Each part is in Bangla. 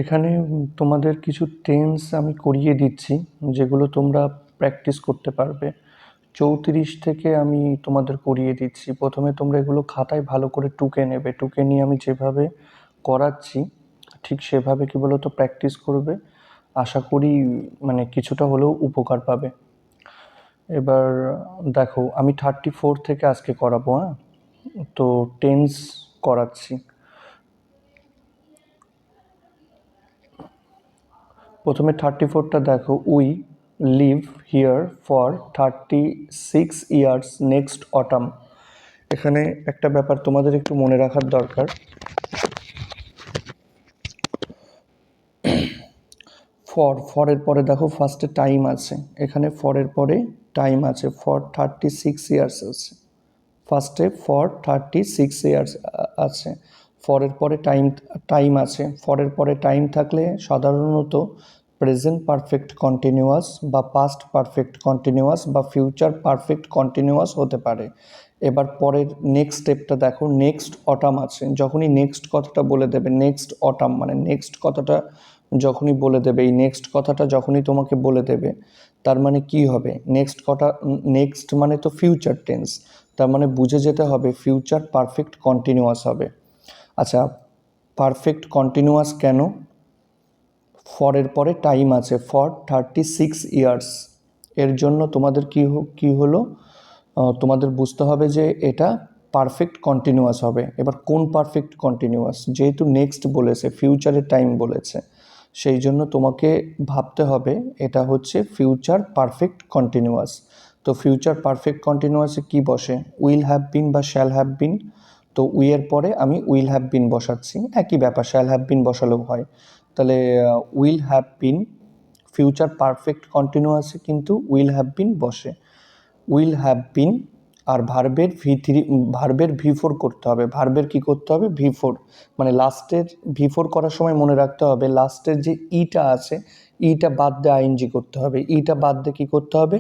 এখানে তোমাদের কিছু টেন্স আমি করিয়ে দিচ্ছি, যেগুলো তোমরা প্র্যাকটিস করতে পারবে। 34 থেকে আমি তোমাদের করিয়ে দিচ্ছি। প্রথমে তোমরা এগুলো খাতায় ভালো করে টুকে নেবে, টুকে নিয়ে আমি যেভাবে করাচ্ছি ঠিক সেভাবে কি বলতো প্র্যাকটিস করবে। আশা করি মানে কিছুটা হলেও উপকার পাবে। এবার দেখো, আমি 34 থেকে আজকে করাবো। হ্যাঁ, তো টেন্স করাচ্ছি। প্রথমে 34টা দেখো। We live here for 36 years next autumn. এখানে একটা ব্যাপার তোমাদের একটু মনে রাখার দরকার। ফরের পরে দেখো ফার্স্টে টাইম আছে, এখানে ফরের পরে টাইম আছে, ফর 36 ইয়ার্স আছে। ফার্স্টে ফর 36 ইয়ার্স আছে, ফরের পরে টাইম আছে। ফরের পরে টাইম থাকলে সাধারণত প্রেজেন্ট পারফেক্ট কন্টিনিউয়াস বা পাস্ট পারফেক্ট কন্টিনিউয়াস বা ফিউচার পারফেক্ট কন্টিনিউয়াস হতে পারে। এবার পরের নেক্সট স্টেপটা দেখো, নেক্সট অটাম আছে। যখনই নেক্সট কথাটা বলে দেবে, নেক্সট অটাম মানে নেক্সট কথাটা যখনই বলে দেবে, এই নেক্সট কথাটা যখনই তোমাকে বলে দেবে, তার মানে কি হবে? নেক্সট মানে তো ফিউচার টেন্স, তার মানে বুঝে যেতে হবে ফিউচার পারফেক্ট কন্টিনিউয়াস হবে। আচ্ছা, পারফেক্ট কন্টিনিউয়াস কেন? ফরের পরে টাইম আছে, ফর 36 ইয়ার্স। এর জন্য তোমাদের কি হলো, তোমাদের বুঝতে হবে যে এটা পারফেক্ট কন্টিনিউয়াস হবে। এবার কোন পারফেক্ট কন্টিনিউয়াস? যেহেতু নেক্সট বলেছে, ফিউচারের টাইম বলেছে, সেই জন্য তোমাকে ভাবতে হবে এটা হচ্ছে ফিউচার পারফেক্ট কন্টিনিউয়াস। তো ফিউচার পারফেক্ট কন্টিনিউয়াসে কি বসে? উইল হ্যাভ বিন বা শ্যাল হ্যাভ বিন। তো উইয়ের পরে আমি উইল হ্যাভ বিন বসাচ্ছি, একই ব্যাপার, শ্যাল হ্যাভ বিন বসালেও হয়। তাহলে will have been, future perfect কন্টিনিউয়াসে কিন্তু উইল হ্যাভ বিন বসে। উইল হ্যাভ বিন আর ভার্বের V4 করতে হবে। ভার্বের কি করতে হবে? V4, মানে লাস্টের V4 করার সময় মনে রাখতে হবে লাস্টের যে ইটা আছে, ইটা বাদ দিয়ে আইএনজি করতে হবে। ইটা বাদ দিয়ে কি করতে হবে?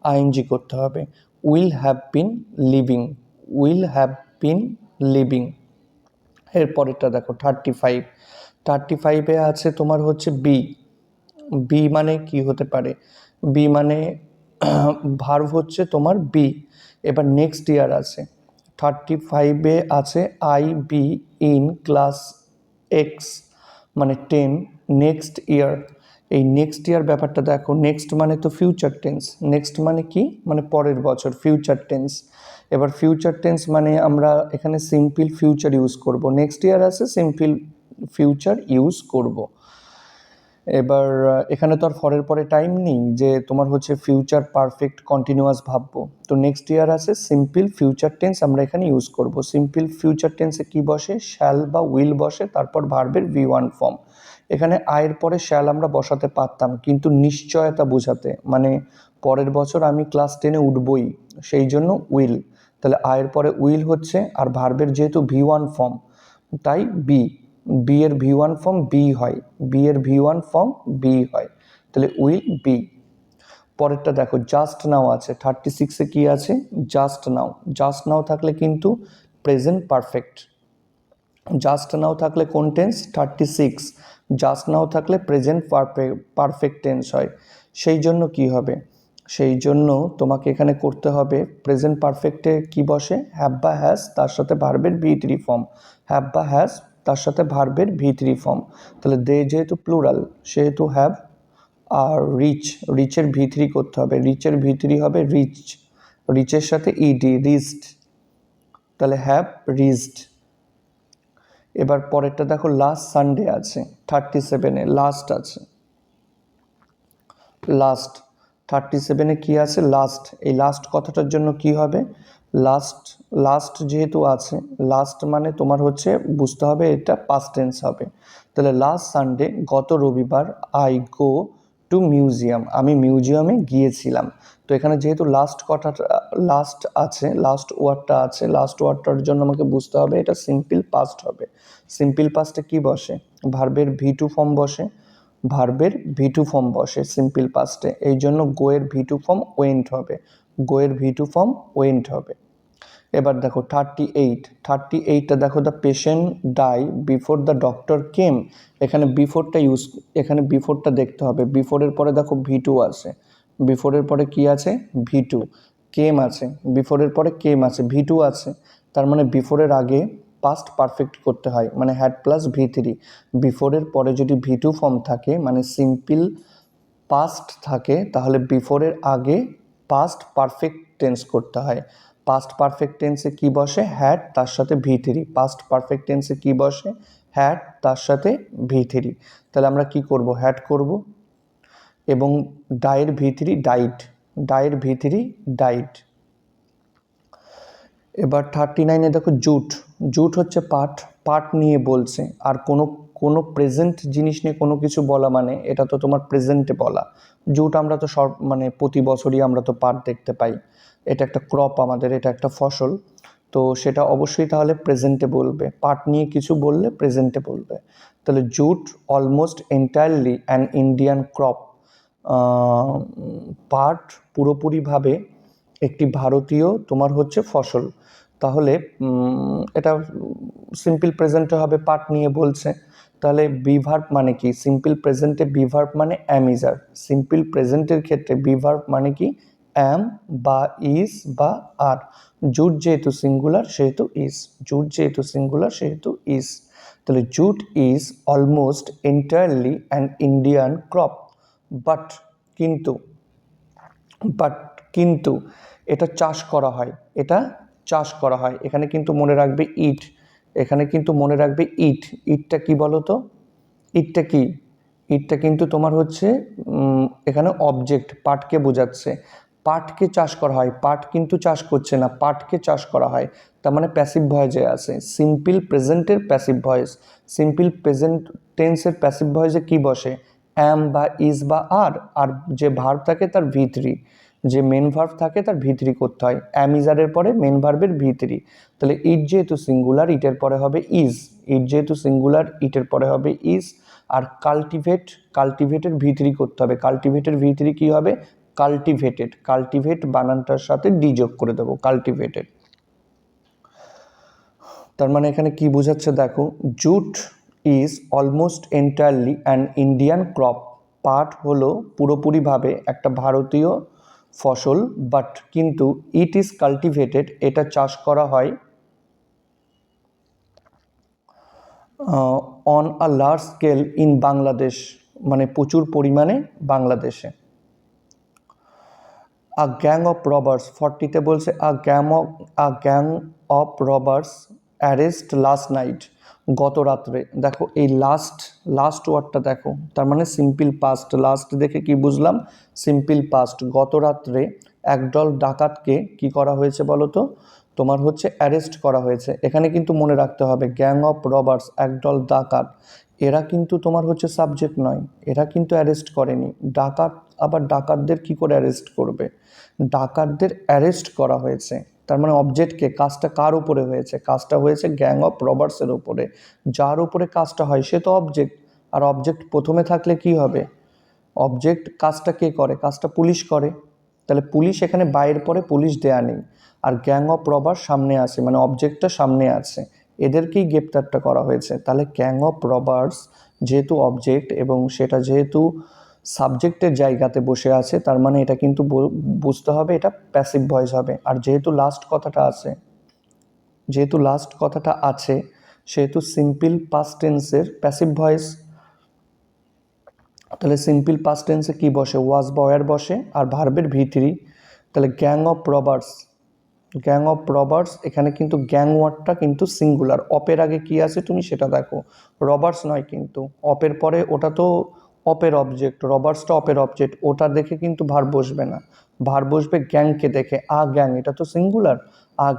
আইএনজি করতে হবে। Will have been living, will have been living. এরপরেরটা দেখো 35। 35-এ আছে তোমার হচ্ছে বি। বি মানে কি হতে পারে? বি মানে ভার্ব হচ্ছে তোমার বি। এবার নেক্সট ইয়ার আছে 35-এ আছে I be in class x মানে 10 নেক্সট ইয়ার। এই নেক্সট ইয়ার ব্যাপারটা দেখো, নেক্সট মানে তো ফিউচার টেন্স, নেক্সট মানে কি? মানে পরের বছর, ফিউচার টেন্স। এবার ফিউচার টেন্স মানে আমরা এখানে সিম্পল ফিউচার ইউজ করব। নেক্সট ইয়ার আছে, সিম্পল ফিউচার ইউজ করব। এবার এখানে তো আর ফরের পরে টাইম নেই যে তোমার হচ্ছে ফিউচার পারফেক্ট কন্টিনিউয়াস ভাববো। তো নেক্সট ইয়ার আছে, সিম্পল ফিউচার টেন্স আমরা এখানে ইউজ করব। সিম্পল ফিউচার টেন্সে কি বসে? শ্যাল বা উইল বসে, তারপর ভার্বের V1 ফর্ম। এখানে আয়ের পরে শ্যাল আমরা বসাতে পারতাম, কিন্তু নিশ্চয়তা বোঝাতে, মানে পরের বছর আমি ক্লাস 10-এ উঠবই, সেই জন্য উইল। তাহলে আয়ের পরে উইল হচ্ছে, আর ভার্বের যেহেতু V1 ফর্ম তাই বি এর V1 ফর্ম বি হয়, বি এর V1 ফর্ম বি হয়। তাহলে উইল বি। পরেরটা দেখো, জাস্ট নাও আছে। 36-এ কি আছে? Just now. জাস্ট নাও থাকলে কিন্তু প্রেজেন্ট পারফেক্ট। জাস্ট নাও থাকলে কোন টেন্স? 36। জাস্ট নাও থাকলে প্রেজেন্ট পারফেক্ট টেন্স হয়। সেই জন্য কি হবে? সেই জন্য তোমাকে এখানে করতে হবে প্রেজেন্ট পারফেক্টে কি বসে? হ্যাভ বা হ্যাজ, তার সাথে ভার্বের V3 ফর্ম। হ্যাভ বা হ্যাজ, তার সাথে ভার্বের V3 ফর্ম। তাহলে দে যেহেতু প্লুরাল সেহেতু হ্যাভ। আর রিচের V3 করতে হবে, রিচের V3 হবে রিচ, রিচের সাথে ইডি, রিচড। তাহলে হ্যাভ রিচড। এবার পরেরটা দেখো, লাস্ট সানডে আছে 37-এ, লাস্ট আছে। লাস্ট 37-এ কি আছে? লাস্ট। এই লাস্ট কথাটার জন্য কি হবে? লাস্ট যেহেতু আছে, লাস্ট মানে তোমার হচ্ছে বুঝতে হবে এটা পাস্ট টেন্স হবে। তাহলে লাস্ট সানডে, গত রবিবার, আই গো টু মিউজিয়াম, আমি মিউজিয়ামে গিয়েছিলাম। তো এখানে যেহেতু লাস্ট কথাটা লাস্ট আছে, লাস্ট ওয়ার্ডটা আছে, লাস্ট ওয়ার্ডটার জন্য আমাকে বুঝতে হবে এটা সিম্পল পাস্ট হবে। সিম্পল পাস্টে কি বসে? ভার্বের V2 ফর্ম বসে, ভার্বের V2 ফর্ম বসে সিম্পল পাস্টে। এই জন্য গোয়ের V2 ফর্ম ওয়েন্ট হবে, গোয়ের V2 ফর্ম ওয়েন্ট হবে। এবার দেখো 38টা দেখো, the patient die before the doctor came. এখানে বিফোরটা দেখতে হবে। বিফোরের পরে দেখো V2 আছে, বিফোরের পরে কি আছে, V2। কেম আছে, বিফোরের পরে কেম আছে, V2 আছে। তার মানে বিফোরের আগে পাস্ট পারফেক্ট করতে হয়, মানে হ্যাড প্লাস V3। বিফোরের পরে যদি V2 ফর্ম থাকে, মানে সিম্পল পাস্ট থাকে, তাহলে বিফোরের আগে পাস্ট পারফেক্ট টেন্স করতে হয়। পাস্ট পারফেক্ট টেন্সে কি বসে, হ্যাড তার সাথে V3। পাস্ট পারফেক্ট টেন্সে কি বসে, হ্যাড তার সাথে V3। তাহলে আমরা কি করব, হ্যাড করব, এবং ডাইয়ের V3 ডাইট, ডাইয়ের V3 ডাইট। এবার 39-এ দেখো জুট হচ্ছে পাট নিয়ে বলছে। আর কোনো প্রেজেন্ট জিনিস নিয়ে কোনো কিছু বলা, মানে এটা তো তোমার প্রেজেন্টে বলা। জুট আমরা তো মানে প্রতি বছরই আমরা তো পাট দেখতে পাই, এটা একটা ক্রপ আমাদের, এটা একটা ফসল, তো সেটা অবশ্যই তাহলে প্রেজেন্টে বলবে। পাট নিয়ে কিছু বললে প্রেজেন্টে বলবে। তাহলে jute almost entirely an Indian crop. পাট পুরোপুরিভাবে একটি ভারতীয় তোমার হচ্ছে ফসল। তাহলে এটা সিম্পল প্রেজেন্টে হবে, পাট নিয়ে বলছে। তাহলে বিভার্ব মানে কি, সিম্পল প্রেজেন্টে বিভার্ব মানে অ্যাম ইজ আর। সিম্পল প্রেজেন্টের ক্ষেত্রে বিভার্ব মানে কি, অ্যাম বা ইজ বা আর। জুট যেহেতু সিঙ্গুলার সেহেতু ইজ, জুট যেহেতু সিঙ্গুলার সেহেতু ইজ। তাহলে jute is almost entirely an Indian crop, but কিন্তু এটা চাষ করা হয়, এটা চাষ করা হয়। এখানে কিন্তু মনে রাখবে ইটটা কি বলো তো, ইটটা কিন্তু তোমার হচ্ছে এখানে অবজেক্ট, পাটকে বোঝাচ্ছে। পাটকে চাষ করা হয়, পাট কিন্তু চাষ করছে না, পাটকে চাষ করা হয়। তার মানে প্যাসিভ ভয়েসে আছে, সিম্পল প্রেজেন্টের প্যাসিভ ভয়েস। সিম্পল প্রেজেন্ট টেন্সের প্যাসিভ ভয়েসে কি বসে, অ্যাম বা ইজ বা আর যে ভার্ব থাকে তার V3, যে মেন ভার্ব থাকে তার V3 করতে হয়। অ্যাম ইজারের পরে মেন ভার্বের V3। তাহলে ইট যেহেতু সিঙ্গুলার, ইটের পরে হবে ইজ। ইট যেহেতু সিঙ্গুলার, ইটের পরে হবে ইজ। আর কাল্টিভেটের V3 করতে হবে। কাল্টিভেটের V3 কি হবে, কাল্টিভেট বানানটার সাথে ডি যোগ করে দেবো, কাল্টিভেটেড। তার মানে এখানে কি বোঝাচ্ছে দেখো, jute is almost entirely an Indian crop. পাট হলো পুরোপুরিভাবে একটা ভারতীয় ফসল, বাট কিন্তু ইট ইজ কাল্টিভেটেড, এটা চাষ করা হয় on a large scale in Bangladesh, মানে প্রচুর পরিমাণে বাংলাদেশে। আ গ্যাং অফ রবার্স, 40-তে বলছে a gang of robbers arrest last night, গত রাত্রে। দেখো এই লাস্ট ওয়ার্ডটা দেখো, তার মানে সিম্পল পাস্ট। লাস্ট দেখে কি বুঝলাম, সিম্পল পাস্ট। গত রাত্রে একদল ডাকাতকে কি করা হয়েছে বলো তো, তোমার হচ্ছে অ্যারেস্ট করা হয়েছে। এখানে কিন্তু মনে রাখতে হবে গ্যাং অফ রবার্স, একদল ডাকাত, এরা কিন্তু তোমার হচ্ছে সাবজেক্ট নয়, এরা কিন্তু অ্যারেস্ট করেনি। ডাকাত আবার ডাকাতদের কি করে অ্যারেস্ট করবে, ডাকাতদের অ্যারেস্ট করা হয়েছে। তার মানে অবজেক্টকে, কাজটা কার উপরে হয়েছে, কাজটা হয়েছে গ্যাং অফ রবার্সের উপরে। যার উপরে কাজটা হয় সে তো অবজেক্ট, আর অবজেক্ট প্রথমে থাকলে কি হবে, অবজেক্ট কাজটা কে করে, কাজটা পুলিশ করে। তাহলে পুলিশ এখানে বাইরের পরে পুলিশ দেয়া নেই, আর গ্যাং অফ রবার সামনে আছে, মানে অবজেক্টটা সামনে আছে, এদেরকেই গ্রেপ্তারটা করা হয়েছে। তাহলে গ্যাং অফ রবার্স যেহেতু অবজেক্ট এবং সেটা যেহেতু সাবজেক্টের জায়গাতে বসে আছে, তার মানে এটা কিন্তু বুঝতে হবে এটা প্যাসিভ ভয়েস হবে। আর যেহেতু লাস্ট কথাটা আছে সেহেতু সিম্পল পাস্ট টেন্সের প্যাসিভ ভয়েস। তাহলে সিম্পল পাস্ট টেন্সে কি বসে, ওয়াজ বা ওয়্যার বসে, আর ভার্বের V3। তাহলে গ্যাং অফ রবার্স, এখানে কিন্তু গ্যাং ওয়ার্ডটা কিন্তু সিঙ্গুলার। অপের আগে কি আছে তুমি সেটা দেখো, রবার্স নয় কিন্তু, অপের পরে ওটা তো অপের অবজেক্ট, রবার্সটা অপের অবজেক্ট, ওটা দেখে কিন্তু ভার্ব বসবে না, ভার্ব বসবে গ্যাংকে দেখে। গ্যাং এটা তো সিঙ্গুলার,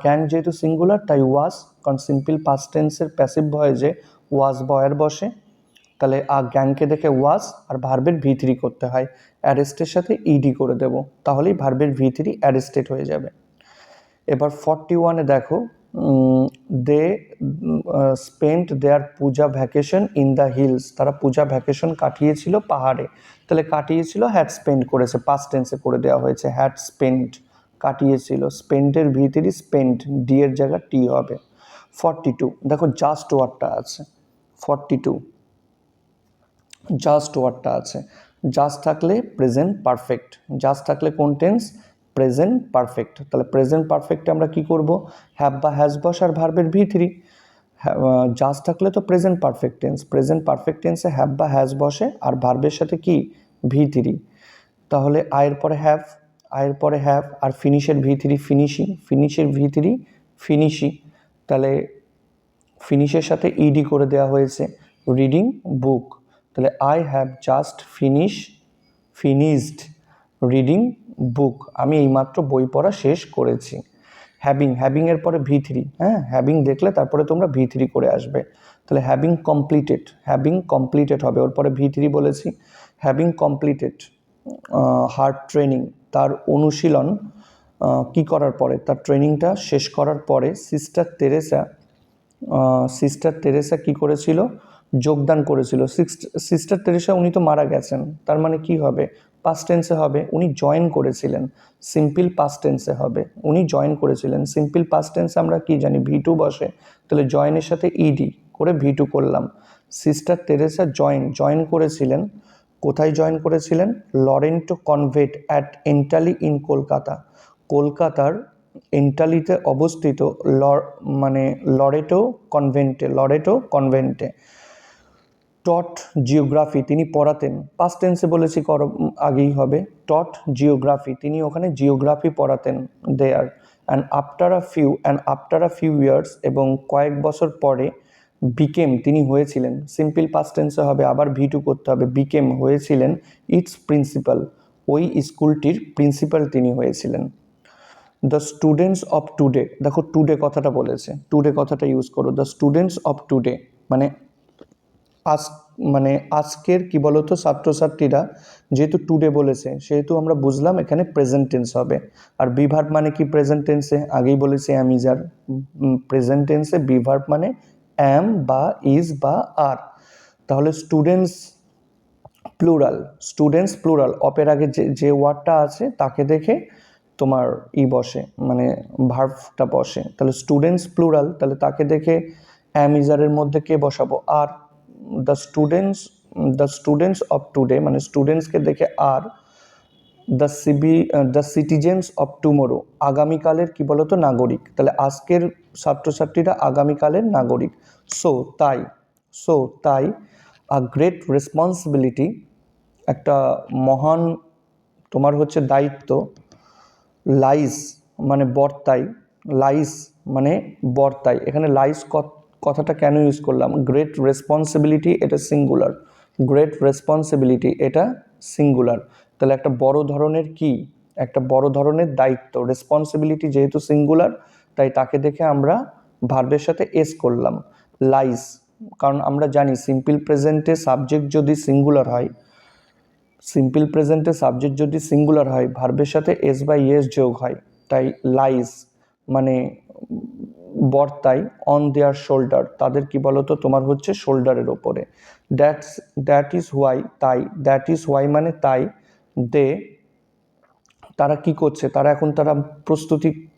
গ্যাং যেহেতু সিঙ্গুলার তাই ওয়াজ, কারণ সিম্পল পাস্ট টেন্সের প্যাসিভ ভয়েসে ওয়াজ বা ওয়্যার বসে। তাহলে গ্যাংকে দেখে ওয়াজ আর ভার্বের V3 করতে হয়, অ্যারেস্টের সাথে ইডি করে দেব, তাহলেই ভার্বের V3 অ্যারেস্টেড হয়ে যাবে। এবার 41-এ দেখো, they spent their Puja vacation in the hills, তারা পূজা ভ্যাকেশন কাটিয়েছিল পাহাড়ে। তাহলে কাটিয়েছিল, হ্যাড স্পেন্ড করেছে, পাস্ট টেন্সে করে দেওয়া হয়েছে, হ্যাড স্পেন্ট কাটিয়েছিল, স্পেন্টের ভিতরে স্পেন্ট, ডি এর জায়গা টি হবে। 42 দেখো জাস্ট ওয়ার্ডটা আছে, 42 জাস্ট ওয়ার্ডটা আছে, জাস্ট থাকলে প্রেজেন্ট পারফেক্ট, জাস্ট থাকলে কোন টেন্স, প্রেজেন্ট পারফেক্ট। তাহলে প্রেজেন্ট পারফেক্টে আমরা কি করব, হ্যাভ বা হ্যাজ বস আর ভার্বের ভি3। জাস্ট থাকলে তো present perfect tense, present perfect টেন্সে হ্যাভ বা হ্যাজ বসে আর ভার্বের সাথে কি ভি3। তাহলে আয়ের পরে হ্যাভ, আয়ের পরে হ্যাভ আর ফিনিশের ভি3 ফিনিশিং, ফিনিশের ভি3 ফিনিশি। তাহলে ফিনিশের সাথে ইডি করে দেওয়া হয়েছে, রিডিং বুক। তাহলে I have just finished reading book, আমি এইমাত্র বই পড়া শেষ করেছি। হ্যাভিং, হ্যাভিংয়ের পরে ভি3, হ্যাঁ হ্যাভিং দেখলে তারপরে তোমরা ভি3 করে আসবে। তাহলে হ্যাভিং কমপ্লিটেড হবে, ওর পরে ভি3 বলেছি। হ্যাভিং কমপ্লিটেড হার্ড ট্রেনিং, তার অনুশীলন কি করার পরে, তার ট্রেনিংটা শেষ করার পরে সিস্টার তেরেসা কি করেছিল, যোগদান করেছিল। সিস্টার তেরেসা উনি তো মারা গেছেন, তার মানে কি হবে, পাস্ট টেন্সে হবে, উনি জয়েন করেছিলেন, সিম্পল পাস্ট টেন্সে হবে, উনি জয়েন করেছিলেন। সিম্পল পাস্ট টেন্সে আমরা কি জানি, ভি2 বসে, তাহলে জয়েনের সাথে ইডি করে ভি2 করলাম। সিস্টার তেরেসা জয়েন করেছিলেন, কোথায় জয়েন করেছিলেন, Loreto convent at Entally in Kolkata, কলকাতার এন্টালিতে অবস্থিত লরেটো কনভেন্টে। টট জিওগ্রাফি, তিনি পড়াতেন, পাস্ট টেন্সে বলেছি আগেই হবে, টট জিওগ্রাফি, তিনি ওখানে জিওগ্রাফি পড়াতেন there. And after a few years, এবং কয়েক বছর পরে, বিকেম তিনি হয়েছিলেন, সিম্পল পাস্ট টেন্সে হবে, আবার ভি2 করতে হবে, বিকেম হয়েছিলেন, ইটস প্রিন্সিপাল, ওই স্কুলটির প্রিন্সিপাল তিনি হয়েছিলেন। দ্য স্টুডেন্টস অফ টুডে, দেখো টুডে কথাটা বলেছে, টুডে কথাটা ইউজ করো। দ্য স্টুডেন্টস অফ টুডে মানে আজকের কি বলতো ছাত্রছাত্রীরা, যেহেতু টুডে বলেছে সেহেতু আমরা বুঝলাম এখানে প্রেজেন্ট টেন্স হবে। আর বি ভার্ব মানে কি প্রেজেন্ট টেন্সে, আগেই বলেছি অ্যাম ইজ আর, প্রেজেন্ট টেন্সে বি ভার্ব মানে অ্যাম বা ইজ বা আর। তাহলে স্টুডেন্টস প্লুরাল, অপের আগে যে ওয়ার্ডটা আছে তাকে দেখে তোমার বসে, মানে ভার্বটা বসে। তাহলে স্টুডেন্টস প্লুরাল, তাহলে তাকে দেখে অ্যাম ইজারের মধ্যে কে বসাবো, আর। দ্য স্টুডেন্টস অফ টুডে মানে স্টুডেন্টসকে দেখে আর। দ্য সিটিজেন্স অফ টুমোরো, আগামীকালের কি বলতো নাগরিক, তাহলে আজকের ছাত্রছাত্রীরা আগামীকালের নাগরিক। সো তাই আ গ্রেট রেসপন্সিবিলিটি, একটা মহান তোমার হচ্ছে দায়িত্ব, লাইস মানে বর্তাই, এখানে লাইস কথাটা কেন ইউজ করলাম, গ্রেট রেসপন্সিবিলিটি এটা সিঙ্গুলার, তাহলে একটা বড় ধরনের দায়িত্ব, রেসপন্সিবিলিটি যেহেতু সিঙ্গুলার তাই তাকে দেখে আমরা ভার্বের সাথে এস করলাম, লাইস। কারণ আমরা জানি সিম্পল প্রেজেন্টে সাবজেক্ট যদি সিঙ্গুলার হয় ভার্বের সাথে এস বা ইয়েস যোগ হয়, তাই লাইস মানে বর্তাই, অন দেয়ার শোল্ডার, তাদের কি বলতো তোমার হচ্ছে শোল্ডারের ওপরে। দ্যাট ইজ হোয়াই মানে তাই, তারা কি করছে, তারা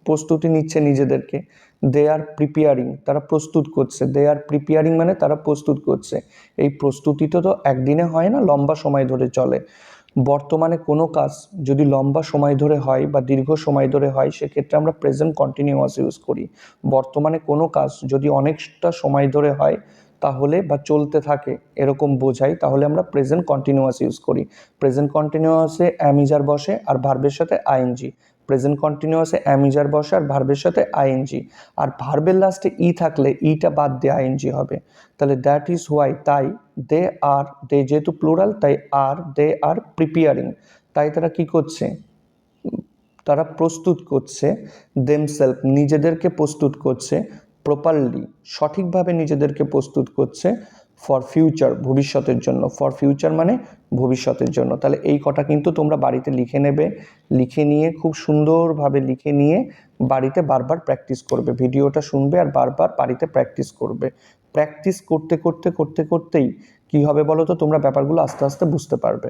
প্রস্তুতি নিচ্ছে নিজেদেরকে, দে আর প্রিপেয়ারিং, তারা প্রস্তুত করছে, দে আর প্রিপেয়ারিং মানে তারা প্রস্তুত করছে। এই প্রস্তুতিটা তো একদিনে হয় না, লম্বা সময় ধরে চলে। বর্তমানে কোনো কাজ যদি লম্বা সময় ধরে হয় বা দীর্ঘ সময় ধরে হয় সেক্ষেত্রে আমরা প্রেজেন্ট কন্টিনিউয়াস ইউজ করি। বর্তমানে কোনো কাজ যদি অনেকটা সময় ধরে হয় তাহলে বা চলতে থাকে এরকম বোঝাই, তাহলে আমরা প্রেজেন্ট কন্টিনিউয়াস ইউজ করি। প্রেজেন্ট কন্টিনিউয়াসে অ্যাম ইজ আর বসে আর ভার্বের সাথে আইএনজি, প্রেজেন্ট কন্টিনিউয়াসে অ্যাম ইজ আর বসে আর ভার্বের সাথে আইএনজি, আর ভার্বের লাস্টে ই থাকলে ইটা বাদ দিয়ে আইএনজি হবে। তাহলে দ্যাট ইজ হোয়াই, তাই দে যেহেতু প্লুরাল তাই দে আর প্রিপেয়ারিং, তাই তারা কি করছে, তারা প্রস্তুত করছে, দেমসেলফ নিজেদেরকে প্রস্তুত করছে, প্রপারলি সঠিকভাবে নিজেদেরকে প্রস্তুত করছে, ফর ফিউচার ভবিষ্যতের জন্য, ফর ফিউচার মানে ভবিষ্যতের জন্য। তাহলে এই কটা কিন্তু তোমরা বাড়িতে লিখে নেবে, লিখে নিয়ে খুব সুন্দরভাবে লিখে নিয়ে বাড়িতে বারবার প্র্যাকটিস করবে, ভিডিওটা শুনবে আর বারবার বাড়িতে প্র্যাকটিস করবে। প্র্যাকটিস করতেই কী হবে বলো তো, তোমরা ব্যাপারগুলো আস্তে আস্তে বুঝতে পারবে।